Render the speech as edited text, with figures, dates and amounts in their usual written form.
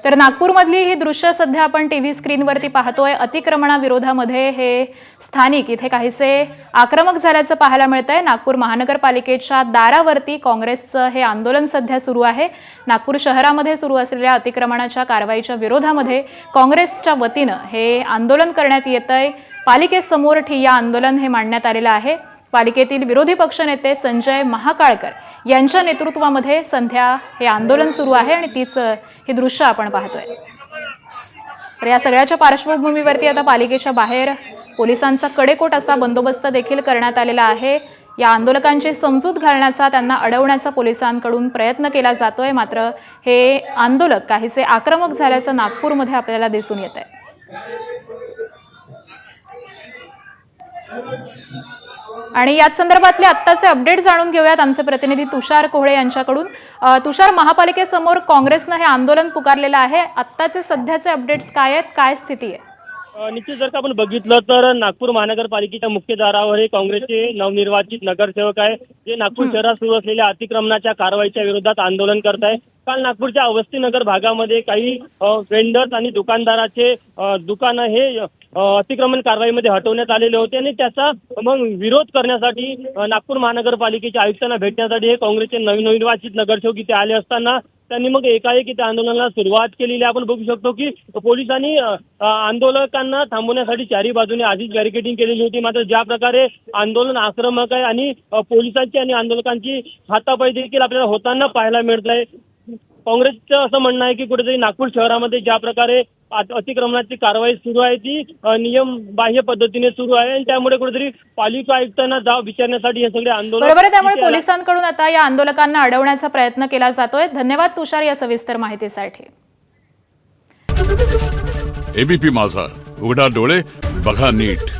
तर नागपूरमधली ही दृश्य सध्या आपण टीव्ही स्क्रीनवरती पाहतोय। अतिक्रमणाविरोधामध्ये हे स्थानिक इथे काहीसे आक्रमक झाल्याचं पाहायला मिळतंय। नागपूर महानगरपालिकेच्या दारावरती काँग्रेसचं हे आंदोलन सध्या सुरू आहे। नागपूर शहरामध्ये सुरू असलेल्या अतिक्रमणाच्या कारवाईच्या विरोधामध्ये काँग्रेसच्या वतीनं हे आंदोलन करण्यात येतंय। पालिकेसमोर ठिय्या आंदोलन हे मांडण्यात आलेलं आहे। पालिकेतील विरोधी पक्षनेते संजय महाकाळकर यांच्या नेतृत्वामध्ये सध्या हे आंदोलन सुरू आहे आणि तीच हे दृश्य आपण पाहतोय। तर या सगळ्याच्या पार्श्वभूमीवरती आता पालिकेच्या बाहेर पोलिसांचा कडेकोट असा बंदोबस्त देखील करण्यात आलेला आहे। या आंदोलकांची समजूत घालण्याचा, त्यांना अडवण्याचा पोलिसांकडून प्रयत्न केला जातोय। मात्र हे आंदोलक काहीसे आक्रमक झाल्याचं नागपूरमध्ये आपल्याला दिसून येतंय। आणि याच संदर्भातले आत्ताचे अपडेट जाणून घेऊयात आमचे प्रतिनिधी तुषार कोहळे यांच्याकडून। तुषार, महापालिकेसमोर काँग्रेसनं हे आंदोलन पुकारलेलं आहे, आत्ताचे सध्याचे अपडेट्स काय आहेत, काय स्थिती आहे? निश्चित जर का आपण बघितलं तर नागपूर महानगरपालिकेच्या मुख्य दारावर हे काँग्रेसचे नवनिर्वाचित नगरसेवक आहे, जे नागपूर शहरात सुरू असलेल्या अतिक्रमणाच्या कारवाईच्या विरोधात आंदोलन करत आहे। काल नागपूरच्या अवस्थीनगर भागामध्ये काही वेंडर्स आणि दुकानदाराचे दुकानं हे अतिक्रमण कारवाईमध्ये हटवण्यात आलेले होते आणि त्याचा मग विरोध करण्यासाठी नागपूर महानगरपालिकेच्या आयुक्तांना भेटण्यासाठी हे काँग्रेसचे नवनिर्वाचित नगरसेवक इथे आले असताना त्यांनी मग एकाएकी त्या आंदोलनाला सुरुवात केलेली आपण बघू शकतो की पोलिसांनी आंदोलकांना थांबवण्यासाठी चारी बाजूने आधीच बॅरिकेडिंग केलेली होती। मात्र ज्या प्रकारे आंदोलन आक्रमक आहे आणि पोलिसांची आणि आंदोलकांची हातापाई देखील आपल्याला होताना पाहायला मिळत आहे। काँग्रेसचं असं म्हणणं आहे की कुठेतरी नागपूर शहरामध्ये ज्या प्रकारे अतिक्रमणाची कारवाई सुरू आहे ती नियमबाह्य पद्धतीने सुरू आहे आणि त्यामुळे कुठेतरी पालिका आयुक्तांना जाब विचारण्यासाठी हे सगळे आंदोलन बरोबर आहे। त्यामुळे पोलिसांकडून आता या आंदोलकांना अडवण्याचा प्रयत्न केला जातोय। धन्यवाद तुषार या सविस्तर माहितीसाठी। एबीपी माझा, उघडा डोळे बघा नीट।